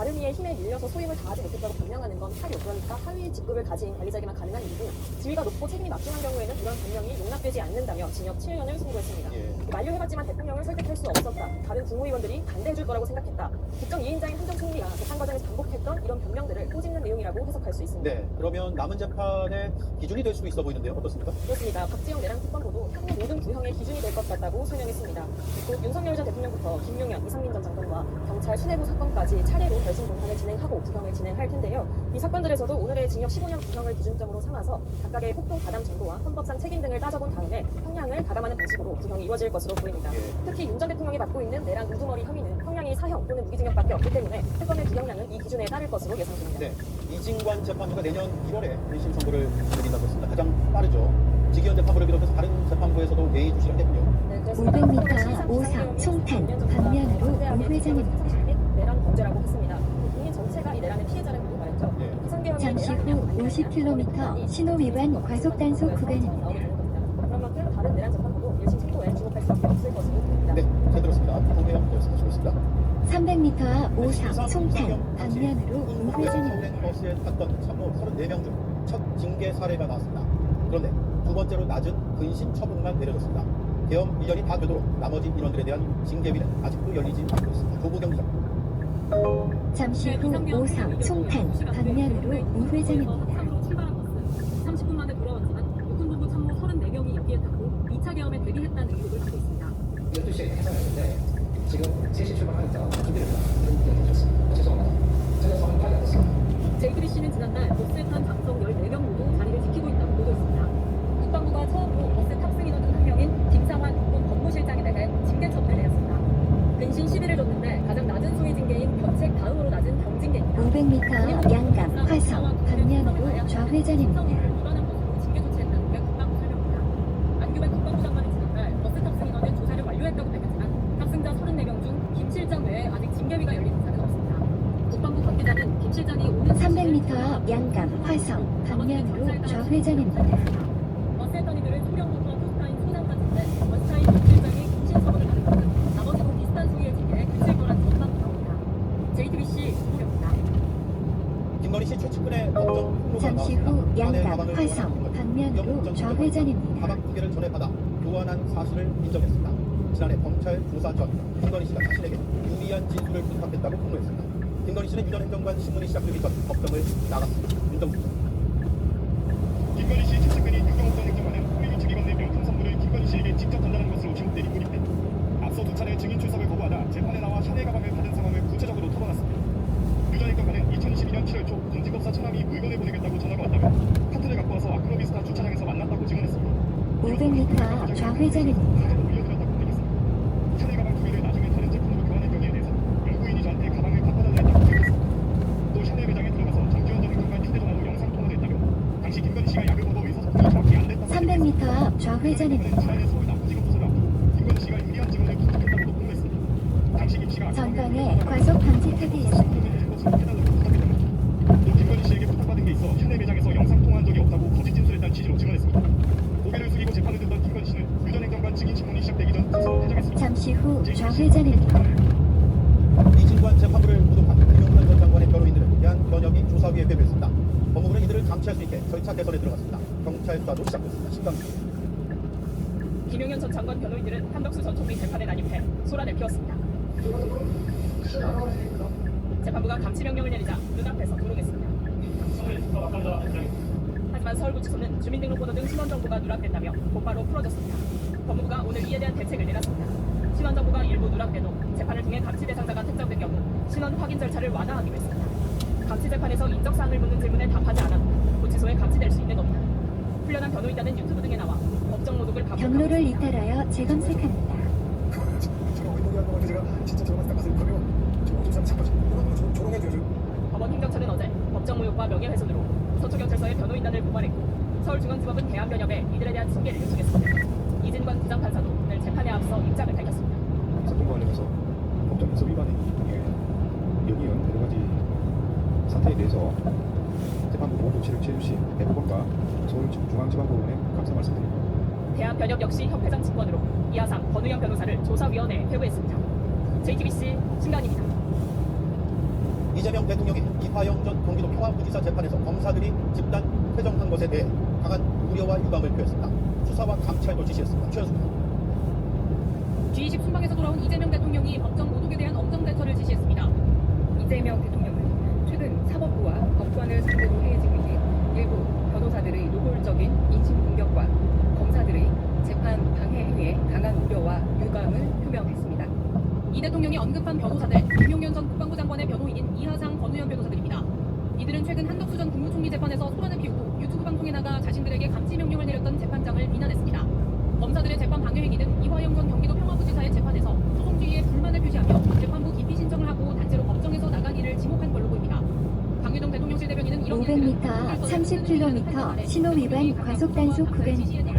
다른 이의 힘에 밀려서 소임을 다하지 못했다고 변명하는 건 사료, 그러니까 하위 직급을 가진 관리자에게만 가능한 일이고 지위가 높고 책임이 막중한 경우에는 이런 변명이 용납되지 않는다며 징역 7년을 선고했습니다. 예. 만료해봤지만 대통령을 설득할 수 없었다. 다른 국무위원들이 반대해줄 거라고 생각했다. 국정 2인자인 한정총리가 재판 과정에서 반복했던 이런 변명들을 꼬집는 내용이라고 해석할 수 있습니다. 네, 그러면 남은 재판의 기준이 될 수도 있어 보이는데요. 어떻습니까? 그렇습니다. 박지영 내란 특검보도 향후 모든 구형의 기준이 될 것 같다고 설명했습니다. 곧 윤석열 전 대통령부터 김용현, 이상민 전 장관과 경찰 수뇌부 사건까지 차례로 결심 공판을 진행하고 구형을 진행할 텐데요. 이 사건들에서도 오늘의 징역 15년 구형을 기준점으로 삼아서 각각의 폭동 가담 정도와 헌법상 책임 등을 따져본 다음에 형량을 가담하는 방식으로 구형이 이루어질 것으로 보입니다. 예. 특히 윤 전 대통령이 맡고 있는 내란 우두머리 혐의는 형량이 사형 또는 무기징역밖에 없기 때문에 특검의 구형량은 이 기준에 따를 것으로 예상됩니다. 네, 이진관 재판부가 내년 1월에 1심 선고를 내린다고 했습니다. 가장 빠르죠. 직위원 재판부를 비롯해서 다른 재판부에서도 예의주시를 했군요. 네, 그래서 500m 오상 총탄 방면으로 우 회장입니다. 내란 범죄라고 했습니다. 국민 전체가 이 내란의 피해자라고 말했죠. 예. 잠시 후 50km 신호 위반 과속 단속 구간입니다. 그런 만큼 다른 내란 재판부도 1심 선고에 주목할 수밖에 없을 것으로 보입니다. 네, 잘 들었습니다. 홍혜영 말씀하시고 있습니다. 300m 오상 총탄 방면으로 우 회장입니다. 버스에 탔던 참모 34명 중 첫 징계 사례가 나왔습니다. 그런데 두 번째로 낮은 근신 처분만 내려졌습니다. 계엄 1년이 다 되도록 나머지 인원들에 대한 징계비는 아직도 열리지 않고 있습니다. 조부경 기자. 잠시 후 오상 총탄 방면으로 우 회장입니다. 참으로 출발한 버스 30분 만에 돌아왔지만 육군본부 참모 34명이 여기에 탔고 2차 계엄에 대비했다는 의혹을 받고 있습니다. 12시에 해산했는데 지금 3시 출발하니까 준비를 그런 분들이 계셨습니다. 죄송합니다. 제가 저는 파악이 안 됐습니다. JTBC는 지난달 버스에 탄 장성 14명 모두 자리를 지키고 있다고 보도했습니다. 국방부가 처음으로 버스 탑승 인원 중 한 명인 김상환 국군 법무실장에 대해 징계 처분을 내렸습니다. 근신 10일을 줬는데 가장 낮은 수위 징계인 견책 다음으로 낮은 경징계입니다. 500m 양감 화성 방면으로 좌회전입니다. 무관한 것으로 징계 조치했다는 게 국방부 설명입니다. 안규백 국방부 장관은 지난달 버스 탑승 인원은 조사를 완료했다고 밝혔지만 탑승자 34명 중 김 실장 외에 아직 징계비가 열린 사는 없습니다. 국방부 관계자는 김 실장이 오는 300m 양감 화성 방면으로 좌회전입니다. 버스에 탄 이들은 소령부터 투스타인 소남까지인데 버스타인 김 실장이 김실서원을 가는 것은 나머지도 비슷한 수위의 징계에 그칠 거란 전망이 나옵니다. JTBC 소령입니다. 김건희 씨 최측근의 법정 폭로가 잠시 후 나왔습니다. 안에 양감 가방을 화성 보관한 방면으로 전 좌회전입니다. 가방 2개를 전해받아 교환한 사실을 인정했습니다. 지난해 검찰 조사 전 김건희 씨가 자신에게 유리한 진술을 부탁했다고 폭로했습니다. 김건희 씨는 유전 행정관 신문이 시작되기 전 법정을 나갔습니다. 윤정수 기자. 김건희 씨 최측근이 유경옥 전 행정관은 호의규칙 위반 내 명품 선물을 김건희 씨에게 직접 전달한 것으로 지목된 인물인데 앞서 두 차례 증인 출석을 거부하다 재판에 나와 샤넬 가방을 받은 상황을 구체적으로 털어놨습니다. 유 전 행정관은 2022년 7월 초 검증검사 차남이 물건을 보내겠다고 전화가 왔다며 카트를 갖고 와서 아크로비스타 주차장에서 만났다고 증언했습니다. 500m 좌회전입니다. 가격을 올려드렸다고 밝혔습니다. 샤넬 가방 두 개를 나중에 다른 제품으로 교환한 경위에 대해서 영구인이 저한테 가방을 갚아달라 했다고 밝혔습니다. 또 샤넬 매장에 들어가서 장지원 전 행정관 휴대전화로 영상 통화를 했다며 당시 김건희 씨가 약을 먹어 의사소통이 정확히 안 됐다고 300m 좌회전입니다. 지난해 서울 남부지검 조사를 앞두고 김건희 씨가 유리한 증언을 부탁했다고도 폭로했습니다. 당시 김 씨가 전방에 과속 방지턱이 있습니다. 또 김건희 씨에게 부탁받은 게 있어 샤넬 매장에서 영상 통화한 적이 없다고 거짓 진술했다는 취지로 증언했습니다. 고개를 숙이고 재판을 듣던 김건희 씨는 유 전 행정관 증인 신문이 시작되기 전 스스로 퇴장했습니다. 잠시 후 좌회전입니다. 이진관 재판부를 구속한 김용현 전 장관의 변호인들은 대한 변협이 조사위에 회부했습니다. 법무부는 이들을 감시할 수 있게 절차 개선에 들어갔습니다. 경찰 수사도 시작됐습니다. 신강수. 김용현 전 장관 변호인들은 한덕수 전 총리 재판에 난입해 소란을 피웠습니다. 재판부가 감치 명령을 내리자 눈앞에서 도롱했습니다. 하지만 서울구치소는 주민등록번호 등 신원 정보가 누락됐다며 곧바로 풀어줬습니다. 법무부가 오늘 이에 대한 대책을 내놨습니다. 신원 정보가 일부 누락돼도 재판을 통해 감치 대상자가 특정된 경우 신원 확인 절차를 완화하기로 했습니다. 감치 재판에서 인적 사항을 묻는 질문에 답하지 않아도 구치소에 감치될 수 있는 겁니다. 훈련한 변호인단은 유튜브 등에 나와 법정 모독을 반복하고 경로를 있습니다. 이탈하여 재검색합니다. 제가 의논한 동안 제가 진짜 저만 닦아서 그러면 조사 자꾸 조롱해줘요. 법원 행정처는 어제 법정 모욕과 명예훼손으로 서초경찰서에 변호인단을 고발했고 서울중앙지법은 대한변협에 이들에 대한 징계를 요청했습니다. 이진관 부장판사도 오늘 재판에 앞서 입장을 밝혔습니다. 사건 관련해서 법정 해석 위반에 연이은 여러 가지 사태에 대해서 재판부 보호 조치를 취해주신 대법원과 서울중앙지방법원에 감사 말씀드립니다. 대한변협 역시 협회장 직권으로 이하상 권우영 변호사를 조사위원회에 회부했습니다. JTBC 신간입니다. 이재명 대통령이 이화영 전 경기도 평화부지사 재판에서 검사들이 집단 퇴정한 것에 대해 강한 우려와 유감을 표했습니다. 수사와 감찰도 지시했습니다. 최현수입니다. G20 순방에서 돌아온 이재명 대통령이 법정 모독에 대한 엄정 대처를 지시했습니다. 이재명 대통령은 최근 사법부와 법관을 상대로 해해지고 있는 일부 변호사들의 노골적인 인신 공격과 검사들의 재판 방해 행위에 강한 우려와 유감을 표명했습니다. 이 대통령이 언급한 변호사들, 김용현 전 국방부 장관의 변호인인 이하상 권우현 변호사들입니다. 이들은 최근 한덕수 전 국무총리 재판에서 소란을 피우고 유튜브 방송에 나가 자신들에게 감시 명령을 내렸던 재판장을 비난했습니다. 검사들의 재판 방해 행위는 이화영 전 경기도 평화부지사의 재판에서 소송 지휘에 불만을 표시하며 재판부 기피 신청을 하고 단체로 법정에서 나간 이를 지목한 걸로 보입니다. 강유동 대통령실 대변인은 이런 500m, 30km 신호 위반 과속 단속 구간입니다.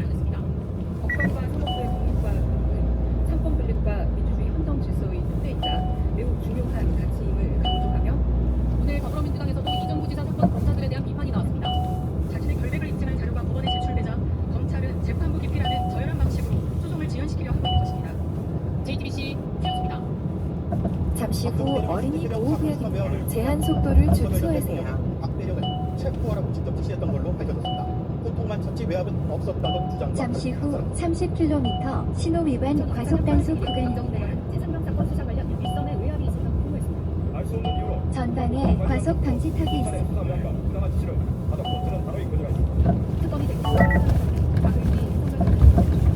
법관과 사법부의 독립과 상권 분립과 민주주의 헌정 질서의 토대이자 매우 중요한 가치임을 강조하며 오늘 더불어민주당에서도 이전 부지사 사건 검사들에 대한 비판이 나왔습니다. 자신의 결백을 입증할 자료가 법원에 제출되자 검찰은 재판부 기피라는 저열한 방식으로 소송을 지연시키려 하고 있는 것입니다. JTBC 최현수입니다. 잠시 후 어린이 보호구역입니다. 제한 속도를 준수하세요. 박대령을 체포하라고 직접 지시했던 걸로 밝혀졌습니다. 혼통만 쳤지 외압은 없었다던 주장과 잠시 후 30km 신호 위반 과속 단속 구간입니다. 최상병 사건 수사 관련 윗선의 외압이 있었다고 보고했습니다. 알 수 없는 이유로 전방에 과속 방지턱이 있습니다. 수사 명령과 부당한 지시를 받았고 저는 단호히 거절하겠습니다. 특검이 되겠습니다. 박의기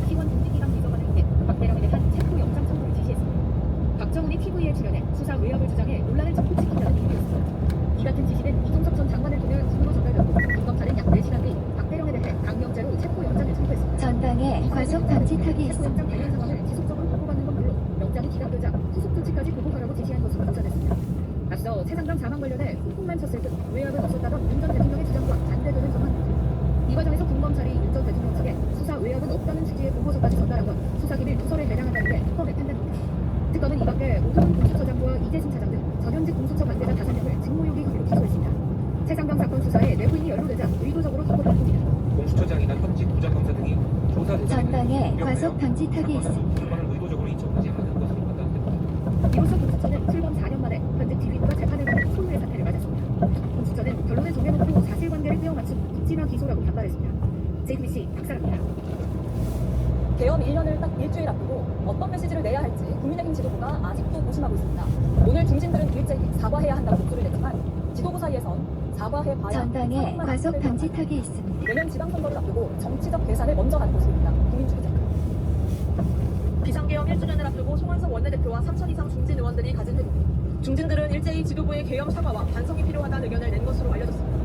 T1 공직기강 비서관을 통해 박대령에 대한 체포 영장 청구를 지시했습니다. 박정훈이 TV에 출연해 수사 외압을 주장해 논란을 증폭시킨다는 이유였습니다. 이 같은 지시는 이종석 전 장관을 통해 주로 전달되고 검찰은 약 4시간 뒤 박대령에 대해 강령죄로 체포 영장을 청구했습니다. 전방에 과속 방지턱이 체포 있습니다. 영장 관련 상황을 지속적으로 보고받는 건 물론 영장이 기각되자 후속 조치까지 보고하라고 지시한 것으로 조사됐습니다. 앞서 최상병 사망 관련해 쿵쿵만 쳤을 듯 외압은 없었다던 윤 전 대통령의 주장과 반대되는 정황입니다. 이 과정에서 군검찰이 윤 전 대통령 측에 수사 외압은 없다는 취지의 보고서까지 전달한 건 수사기밀 누설에 해당한다는 게 특검의 판단입니다. 특검은 이 밖에 오토론 공수처장과 이재승 차장 등 전현직 공수처 관계자 5명을 직무유기 혐의로 기소했습니다. 최상병 사건 수사에 내부인이 연루되자 의도적으로 기소한 겁니다. 공수처장이나 현직 부장검사 등이 조사 대상에 전방에 과속 방지턱이 있습니다. 사건을 의도적으로 인정하지 않은 것으로 판단됩니다. 이로써 공수처는 출범 4년 만에 현직 지휘부가 재판을 받는 소유의 사태를 맞았습니다. 공수처는 결론을 정해놓고 사실관계를 떼어 맞춘 묻지마 기소라고 반발했습니다. JTBC 박사랍니다. 개엄 1년을 딱 일주일 앞두고 어떤 메시지를 내야 할지 국민의힘 지도부가 아직도 고심하고 있습니다. 오늘 중진들은 일제히 사과해야 한다고 목소리를 냈지만 지도부 사이에선 사과해봐야 전방에 과속 방지턱이 있습니다. 내년 지방선거를 앞두고 정치적 계산을 먼저 하는 모습입니다. 국민주의자. 비상계엄 1주년을 앞두고 송환석 원내대표와 3천 이상 중진 의원들이 가진 회의. 중진들은 일제히 지도부의 계엄 사과와 반성이 필요하다는 의견을 낸 것으로 알려졌습니다.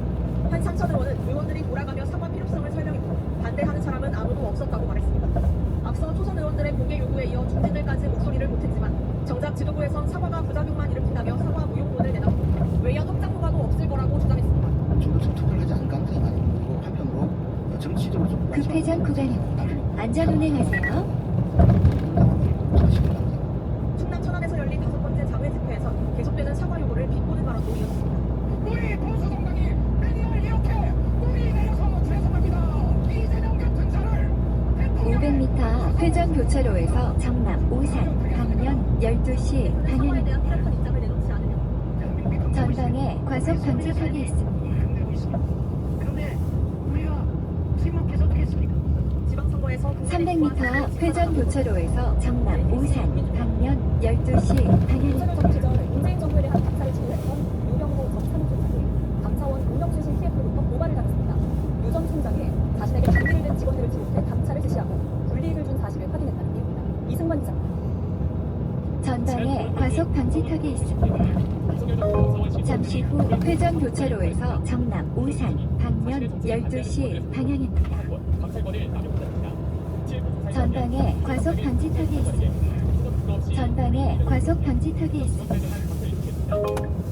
한 3천 의원은 의원들이 돌아가며 사과 필요성을 설명했고 반대하는 사람은 아무도 없었다고 말했습니다. 앞서 초선 의원들의 공개 요구에 이어 중진들까지 목소리를 못했지만 정작 지도부에선 사과가 부작용만 일으킨다며 사과 무용론을 내놨고 외연 확장 효과도 없을 거라고 주장했습니다. 저도 좀 특별하지 않을 가능성이 많이 있고 한편으로 정치적으로 좀 급회전 구간입니다. 안전 운행하세요. 충남 천안에서 열린 5번째 장외 집회에서 계속되는 사과 요구를 비꼬는 발언도 이어졌습니다. 우리 보수정당이 매니아를 이렇게 뿌리 내려서 죄송합니다. 이재명 같은 자를 500m 회전 교차로에서 정남 오산 방면 12시 사과에 방향입니다. 대한 뚜렷한 입장을 내놓지 않으면 전방에 과속 방지턱이 있습니다. 그런데 우리가 침묵해서 되겠습니까? 지방선거에서 300m 회전 교차로에서 정남 오산 방면 12시 방향입니다. 윤석열 정부 시절 문재인 정부에 대한 감사를 지휘했던 유병호 전 사무총장이 감사원 운영출신 TF로부터 고발을 당했습니다. 유 전 총장이 자신에게 단기를 낸 직원들을 지목해 감찰을 지시하고 불이익을 준 사실을 확인했다는 내용입니다. 이승만 기자입니다. 전방에 과속 방지턱이 있습니다. 잠시 후 회전 교차로에서 정남 오산 방면 12시 방향입니다. 전방에 과속 방지턱이 있습니다. 전방에 과속 방지턱이 있습니다.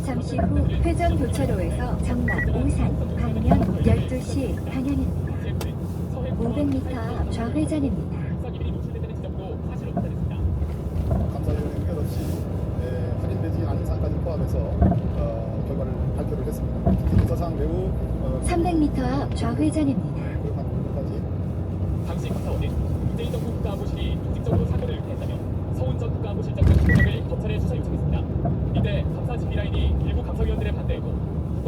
잠시 후 회전 교차로에서 정남 오산 방면 12시 방향입니다. 500m 좌회전입니다. 감사의 의견 없이 할인되지 않은 사항까지 포함해서 결과를 발표를 했습니다. 특히 조사상 매우 300m 앞 좌회전입니다. 그런 부분까지 당시 감사원은 문재인 정부 국가안보실이 조직적으로 사건을 은폐했다며 서훈 전 국가안보실장의 조작을 검찰에 수사 요청했습니다. 이때 감사 지휘라인이 일부 감사위원들의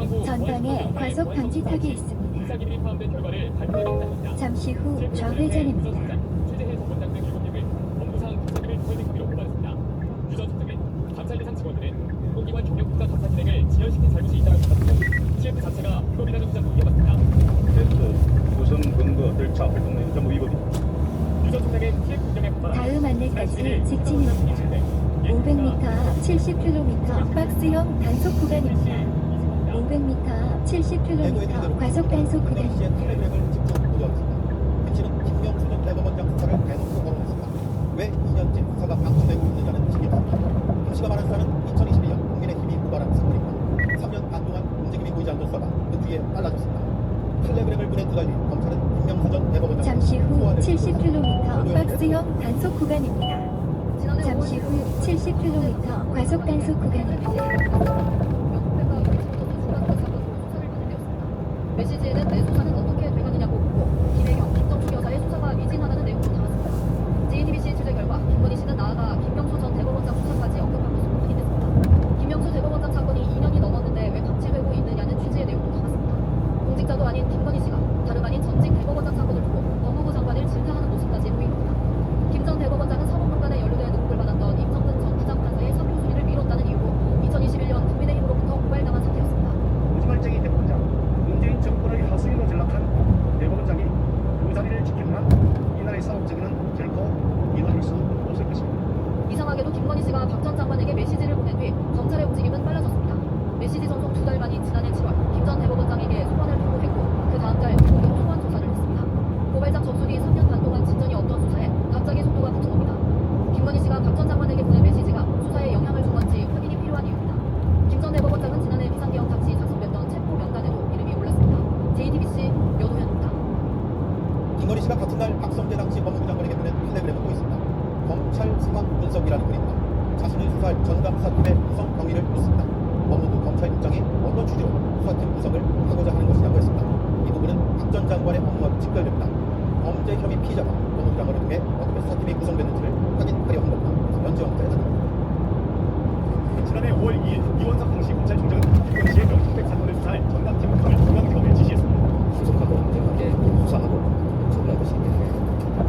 국방부 전방에 과속 방지턱이 있습니다. 불사기들이 포함된 결과를 발표하겠습니다. 잠시 후 좌회전입니다. 최재해석 원장 등 7명을 업무상 불사기를 투덜린 혐의로 고발했습니다. 유전 수석은 감찰 대상 직원들은 공공기관 경력국가 감사 진행을 지연시킨 잘못이 있다고 생각하고 CF 자체가 불법이라는 주장도 이어갔습니다. 우선 근거 절차 활동 내 전부 위법입니다. 유전 총장은 TF 운영에 관한 다음 안내까지 직진입니다. 500m 70km 박스형 단속 구간입니다. 500m 70km 과속 단속 김건희 구간입니다. 씨의 텔레그램을 직접 보도하겠습니다. 김 씨는 김명수 전 대법원장 수사를 대놓고 거론했습니다. 왜 2년째 수사가 방치되고 있느냐는 질문입니다. 김 씨가 말한 수사는 2021년 국민의힘이 고발한 사건입니다. 3년 반 동안 움직임이 보이지 않던 수사가 그 뒤에 빨라졌습니다. 텔레그램을 보낸 두 달 뒤 검찰은 김명수 전 대법원장 잠시 후 소환을 70km 박스형 단속 구간입니다. 잠시 후 70km 과속 단속 구간입니다. 메시지에는 내 수사는 어떻게 돼가느냐고 묻고 김혜경, 김정숙 여사의 수사가 미진하다는 내용도 담았습니다. JTBC 취재 결과 김건희 씨는 나아가 김명수 전 대법원장 수사까지 언급한 것으로 확인됐습니다. 김명수 대법원장 사건이 2년이 넘었는데 왜 방치되고 있느냐는 취지의 내용도 담았습니다. 공직자도 아닌 김건희 씨가 다름 아닌 전직 대법원장 사건을 두고 법무부 장관을 질타하는 모습까지 보인 겁니다. 김 전 대법원장은 사법농단에 연루돼 의혹을 받았던 임성근 전 부장판사의 사표 수리를 미뤘다는 이유로 2021년 국민의힘으로부터 고발당한 상태였습니다. 우주발쟁이 대법원장 문재인 정권의 하수인으로 전락한 대법원장이 그 자리를 지키는 한 이 나라의 사법적으로는 결코 이뤄질 수 없을 것입니다. 이상하게도 김건희 씨가 박 전 장관에게 메시지를 보낸 뒤 검찰의 움직임은 빨라졌습니다. 메시지 전송 2달 만인 지난해 7월 김 전 대법원장에게 소환을 통보했고 그 다음 달 미국으로 소환 조사를 했습니다. 고발장 접수 뒤 3년 반 동안 진전이 없던 수사에 갑자기 속도가 붙은 겁니다. 김건희 씨가 박 전 장관에게 보낸 메시지가 수사에 영향을 준 건지 확인이 필요한 이유입니다. 김 전 대법원장은 지난해 비상계엄 당시 작성됐던 체포 명단에도 이름이 올랐습니다. JTBC 여도현입니다. 김건희 씨가 같은 날 박성재 당시 법무부 장관에게 보낸 텔레그램을 보였습니다. 검찰 상황 분석이라는 글입니다. 자신을 수사할 전담수사팀의 구성 경위를 묻습니다. 법무부 검찰국장이 어떤 취지로 수사팀 구성을 하고자 하는 것이냐고 했습니다. 이 부분은 박 전 장관의 업무와 직결됩니다. 범죄 혐의 피의자가 법무부 장관을 통해 어떻게 수사팀이 구성됐는지를 확인하려 한 겁니다. 연지원 기자의 답입니다. 지난해 5월 2일 이원석 당시 검찰총장은 김건희 씨의 명품백 사건을 수사할 전담팀 구성을 중앙지검에 지시했습니다. 수석하고 엄정하게 수사하고 처분할 것이기 때문에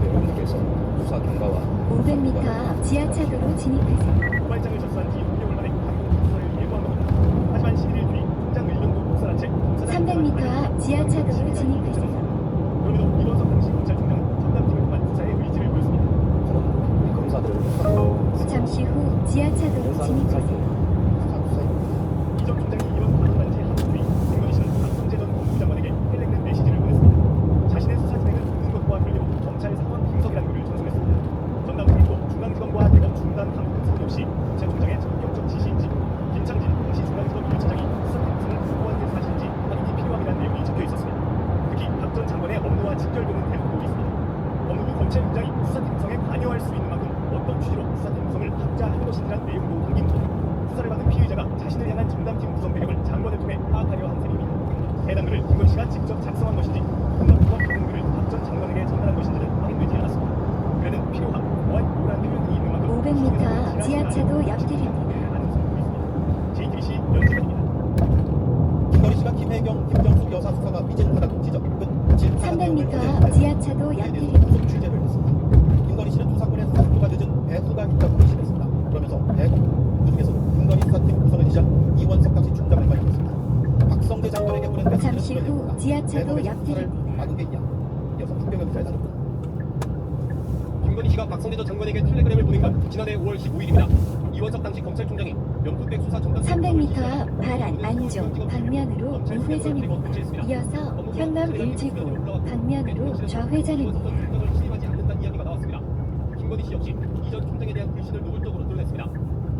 여러분들께서 수사 결과와 500m 지하차도로 진입하세요. 고발장을 접수한 뒤 6개월 만에 항공 수사를 예고한 겁니다. 하지만 11일 뒤 현장 의정부 복사단체 300m 지하차도로 진입하세요. 그럼에도 이원석 당시 검찰총장은 전담팀을 통한 수사의 의지를 보였습니다. 저는 우리 검사들을 수사하고 잠시 후 지하차도로 진입하세요. 이전 총장이 이번 과도단체 항공 뒤 김건희 씨는 박성재 전 법무부 장관에게 텔레그램 메시지를 보냈습니다. 자신의 수사 진행은 모든 것과 별개로 검찰 상황 분석이라는 글을 전송했습니다. 전담팀이 또 중앙지검과 대검 중단 당국 구성 역시 검찰 총장의 전격적 지시인지 김창진 당시 중앙지검 1차장이 수사팀 구성을 보고한 게 사실인지 확인이 필요하다는 내용이 적혀 있었습니다. 특히 박 전 장관의 업무와 직결되는 대목도 있습니다. 법무부 검찰국장이 수사팀 구성에 관여할 수 있는 만큼 어떤 취지로 수사팀 구성을 확장할 것인지라는 내용도 담긴 후 수사를 받은 피의자가 자신을 향한 전담팀 구성 배경을 장관을 통해 파악하려 한 셈입니다. 해당 글을 김건희 씨가 직접 작성한 것인지 혼납과 받은 글을 박 전 장관에게 전달한 것인지는 확인되지 않았습니다. 그래는 필요한 보안 요구라는 표현이 있는 만큼 500m 지하차도 옆길입니다. JTBC 연지원입니다. 김건희 씨가 김혜경, 김정숙 여사 수사가 미진하다고 지적. 그 질타한 내용을 300m 지하차도 옆길입니다. 계속 취재를 했습니다. 김건희 씨는 두 사건의 수사 속도가 늦은 배수가 있다고 의심했습니다. 그러면서 배고 그중에서 김건희 수사팀 구성을 지시한 이원석 당시 총장을 관여했습니다. 박성재 장관에게 보낸 메시지는 잠시 이런 후 내용입니다. 지하차도 대법원의 옆길입니다. 수사를 막은 게 있냐? 이어서 박병현 기자의 답입니다. 김건희 씨가 박성재 전 장관에게 텔레그램을 보낸 건 지난해 5월 15일입니다. 이원석 당시 검찰총장이 명품백 수사 전담 300m 발안 안쪽 방면으로 우회전입니다. 이어서 현남 1지구 방면으로 좌회전입니다. 수임하지 않는다는 이야기가 나왔습니다. 김건희 씨 역시 이전 총장에 대한 불신을 노골적으로 드러냈습니다.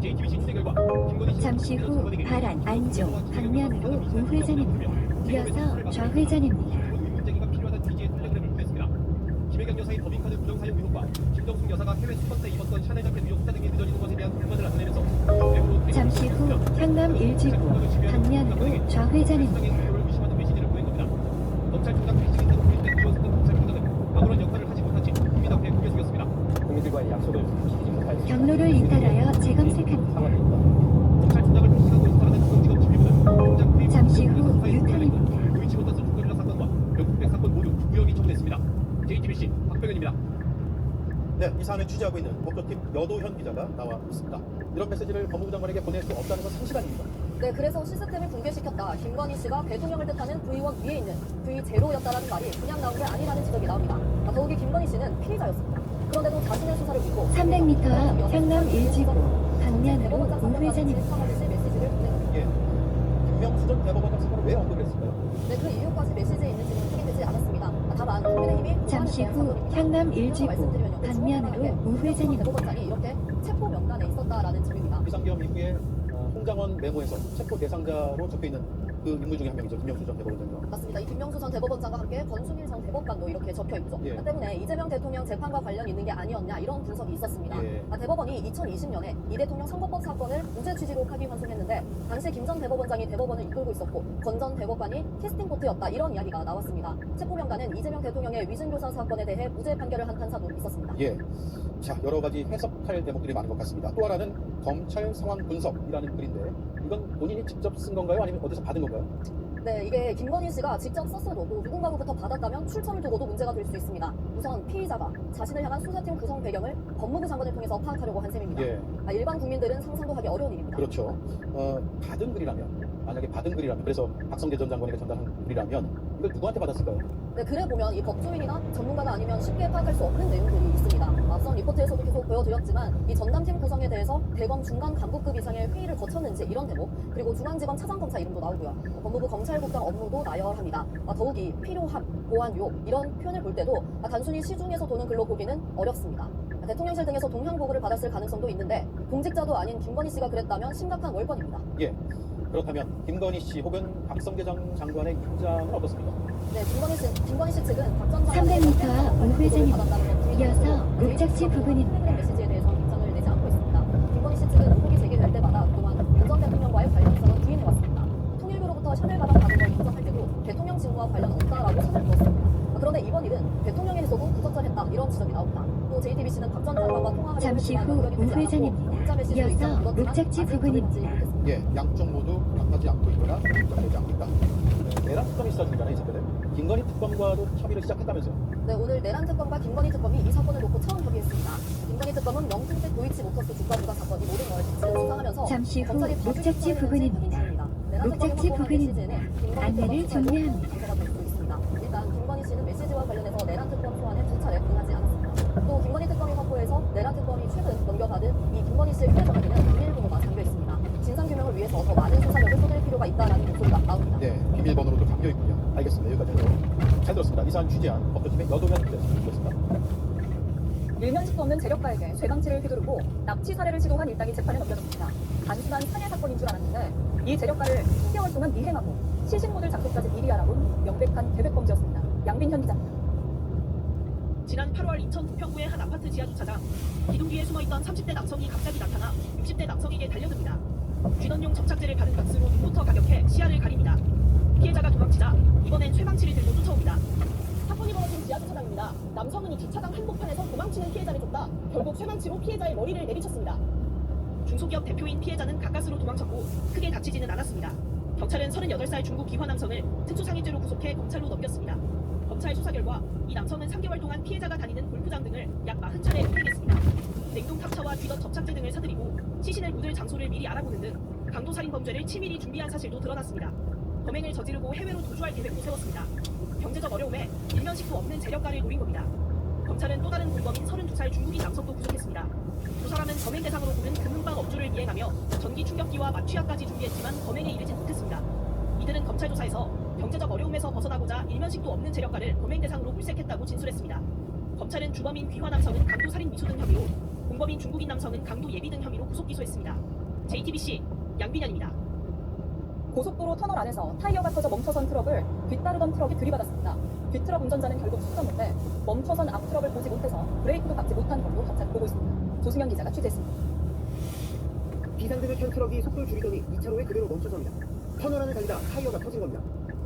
JTBC 취재 결과 김건희 씨 잠시 후 발안 안쪽 방면으로 우회전입니다. 이어서 좌회전입니다. 의문제기가 필요하다는 취지의 텔레그램을 보냈습니다. 김혜경 여사의 법인카드 부정 사용 의혹과 김정숙 여사가 해외 수건 때 입었던 샤넬 자켓 의혹 수사 등이 늦어지는 것에 대한 불만을 나타내면서 잠시 후 현남 1지구 방면으로 좌회전입니다. 의심하는 메시지를 보낸 겁니다. 검찰총장 회식에서 보냈던 이원석 검찰총장은 아무런 역할을 하지 못한 채 국민 앞에 고개 숙였습니다. 국민들과의 약속을 지키지 못할 경로를 잇따라여 재검색합니다. 상황입니다. 검찰총장을 표시하고 있다는 중앙지검 지휘부는 총장 잠시 후 네, 이 사안을 취재하고 있는 법조팀 여도현 기자가 나와 있습니다. 이런 메시지를 법무부 장관에게 보낼 수 없다는 건 상식이 아닙니다. 네, 그래서 시스템을 붕괴시켰다. 김건희 씨가 대통령을 뜻하는 V1 위에 있는 V0였다라는 말이 그냥 나온 게 아니라는 지적이 나옵니다. 더욱이 김건희 씨는 피의자였습니다. 그런데도 자신의 수사를 믿고 300m 앞 경남 일지구 방면으로 대법원장 우회전입니다. 상하듯이 메시지를 보내는 예. 김명수 전 대법원장 사건을 왜 언급을 했을까요? 네, 그 이유까지 메시지에 있는지는 확인되지 않았습니다. 다만 국민의힘이 잠시 후 경남 일지구 방면으로 우회전입니다. 대법원장이 이렇게 체포 명단에 있었다라는 점입니다. 비상계엄 이후에 홍장원 메모에서 체포 대상자로 적혀있는 그 인물 중에 한 명이죠. 김명수 전 대법원장이요. 맞습니다. 이 김명수 전 대법원장과 함께 권순일 전 대법관도 이렇게 적혀 있죠. 예. 때문에 이재명 대통령 재판과 관련 있는 게 아니었냐 이런 분석이 있었습니다. 예. 대법원이 2020년에 이 대통령 선거법 사건을 무죄 취지로 파기환송했는데 당시 김 전 대법원장이 대법원을 이끌고 있었고 권 전 대법관이 캐스팅 보트였다 이런 이야기가 나왔습니다. 체포 명단은 이재명 대통령의 위증교사 사건에 대해 무죄 판결을 한 판사도 있었습니다. 예. 자, 여러 가지 해석할 대목들이 많은 것 같습니다. 또 하나는 검찰 상황 분석이라는 글인데 이건 본인이 직접 쓴 건가요? 아니면 어디서 받은 건가요? 네, 이게 김건희 씨가 직접 썼어도 또 누군가로부터 받았다면 출처를 두고도 문제가 될 수 있습니다. 우선 피의자가 자신을 향한 수사팀 구성 배경을 법무부 장관을 통해서 파악하려고 한 셈입니다. 예. 일반 국민들은 상상도 하기 어려운 일입니다. 그렇죠. 받은 글이라면, 만약에 받은 글이라면, 그래서 박성재 전 장관에게 전달한 글이라면 이걸 누구한테 받았을까요? 네, 그래 보면 이 법조인이나 전문가가 아니면 쉽게 파악할 수 없는 내용들이 있습니다. 앞선 리포트에서도 계속 보여드렸지만 이 전담팀 구성에 대해서 대검 중간 간부급 이상의 회의를 거쳤는지 이런 대목, 그리고 중앙지검 차장검사 이름도 나오고요. 법무부 검찰국장 업무도 나열합니다. 더욱이 필요함, 보완요 이런 표현을 볼 때도 단순히 시중에서 도는 글로 보기는 어렵습니다. 대통령실 등에서 동향 보고를 받았을 가능성도 있는데 공직자도 아닌 김건희 씨가 그랬다면 심각한 월권입니다. 예. 그렇다면 김건희 씨 혹은 박성재 전 장관의 입장은 어떻습니까? 네, 김건희 씨 측은 박 전 장관의 300m 앞 우회전입니다. 이어서 목적지 부근입니다. 메시지에 대해서 입장을 내지 않고 있습니다. 김건희 씨 측은 의혹이 제기될 때마다 그동안 문 전 대통령과의 관련성을 부인해왔습니다. 통일부로부터 샤넬 가방 받은 걸 인정할 때도 대통령 직무와 관련 없다라고 선을 그었습니다. 그런데 이번 일은 대통령의 해석도 부적절했다 이런 지적이 나옵니다. 또 JTBC는 박 전 장관과 통화하려고 잠시 했지만 후 연결이 되지 않았고 우회전입니다. 문자 메시지로 이어서 입장을 묻었지만 목적지 아직 부근입니다. 들리지 못했습니다. 예, 양쪽 모두 답하지 않고 있거나 답되지 않고 있다. 내란 특검이 있었잖아요 이 사건은. 김건희 특검과도 협의를 시작했다면서요? 네, 오늘 내란 특검과 김건희 특검이 이 사건을 놓고 처음 협의했습니다. 김건희 특검은 명품백 도이치 모터스 주가 조작 사건이 모든 걸 같이 수사하면서 잠시 후 검찰이 목적지 부근입니다. 목적지 부근입니다. 안내를 종료합니다. 일단 김건희 씨는 메시지와 관련해서 내란 특검 소환에 2차례 응하지 않았습니다. 또 김건희 특검이 확보해서 내란 특검이 최근 넘겨받은 이 김건희 씨의 휴대전화기는 비밀번호가 잠겨 있습니다. 진상 규명을 위해서 더 많은 수사력을 쏟을 필요가 있다라는 목소리가 나옵니다. 네, 비밀번호로도 담겨 있군요. 알겠습니다. 여기까지 잘 들었습니다. 이 사안 취재한 법조팀의 여도현 기자였습니다. 일면식도 없는 재력가에게 쇠방치를 휘두르고 납치 살해를 시도한 일당이 재판에 넘겨졌습니다. 단순한 살해 사건인 줄 알았는데 이 재력가를 10개월 동안 미행하고 시신 모델 장소까지 미리 알아본 명백한 계획범죄였습니다. 양빈현 기자입니다. 지난 8월 인천 부평구의 한 아파트 지하 주차장. 기둥 뒤에 숨어있던 30대 남성이 갑자기 나타나 60대 남성에게 달려듭니다. 쥐던용 접착제를 바른 박스로 눈부터 가격해 시야를 가립니다. 피해자가 도망치자 이번엔 쇠망치를 들고 쫓아옵니다. 사건이 벌어진 지하 주차장입니다. 남성은 이 주차장 한복판에서 도망치는 피해자를 쫓다 결국 쇠망치로 피해자의 머리를 내리쳤습니다. 중소기업 대표인 피해자는 가까스로 도망쳤고 크게 다치지는 않았습니다. 경찰은 38살 중국 기화 남성을 특수상해죄로 구속해 검찰로 넘겼습니다. 검찰 수사 결과 이 남성은 3개월 동안 피해자가 다니는 골프장 등을 약 40차례 폭행했습니다. 냉동 탑차와 뒤덧 접착제 등을 사들이고 시신을 묻을 장소를 미리 알아보는 등 강도살인 범죄를 치밀히 준비한 사실도 드러났습니다. 범행을 저지르고 해외로 도주할 계획도 세웠습니다. 경제적 어려움에 일면식도 없는 재력가를 노린 겁니다. 검찰은 또 다른 공범인 32살 중국인 남성도 구속했습니다. 두 사람은 범행 대상으로 보는 금은방 업주를 미행하며 전기 충격기와 마취약까지 준비했지만 범행에 이르진 못했습니다. 이들은 검찰 조사에서 경제적 어려움에서 벗어나고자 일면식도 없는 재력가를 범행 대상으로 물색했다고 진술했습니다. 검찰은 주범인 귀화 남성은 강도살인 미수 등 혐의로, 공범인 중국인 남성은 강도 예비 등 혐의로 구속 기소했습니다. JTBC 양빈현입니다. 고속도로 터널 안에서 타이어가 터져 멈춰선 트럭을 뒤따르던 트럭이 들이받았습니다. 뒤트럭 운전자는 결국 숨졌는데 멈춰선 앞 트럭을 보지 못해서 브레이크도 밟지 못한 걸로 경찰이 보고 있습니다. 조승현 기자가 취재했습니다. 비상등을 켠 트럭이 속도를 줄이더니 2차로에 그대로 멈춰섭니다. 터널 안을 달리다 타이어가 터진 겁니다.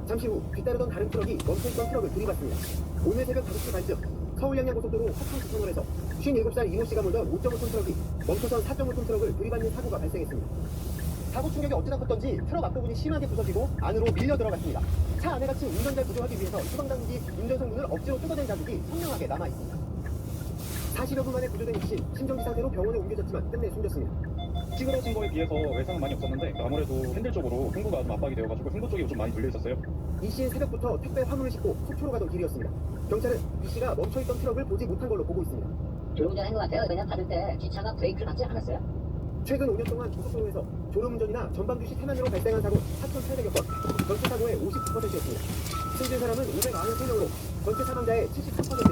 잠시 후 뒤따르던 다른 트럭이 멈춰있던 트럭을 들이받습니다. 오늘 새벽 5시 반쯤 서울 양양 고속도로 화창 터널에서 57살 이모 씨가 몰던 5.5톤 트럭이 멈춰선 4.5톤 트럭을 들이받는 사고가 발생했습니다. 사고 충격이 어찌나 컸던지 트럭 앞부분이 심하게 부서지고 안으로 밀려 들어갔습니다. 차 안에 갇힌 운전자를 구조하기 위해서 소방당국이 운전석 문을 억지로 뚫어댄 자국이 선명하게 남아있습니다. 40여 분 만에 구조된 이 씨, 심정지 상태로 병원에 옮겨졌지만 끝내 숨졌습니다. 찌그러진 거에 비해서 외상은 많이 없었는데 아무래도 핸들 쪽으로 횡부가 좀 압박이 되어가지고 횡부 쪽이 좀 많이 눌려 있었어요. 이 씨는 새벽부터 택배 화물을 싣고 속초로 가던 길이었습니다. 경찰은 이 씨가 멈춰있던 트럭을 보지 못한 걸로 보고 있습니다. 조용전한 것 같아요. 그냥 받을 때 기차가 브레이크를 밟지 않았어요. 최근 5년 동안 고속도로에서 졸음운전이나 전방주시 태만으로 발생한 사고 4,800여 건, 전체 사고의 59%였습니다. 숨진 사람은 593명으로 전체 사망자의 73%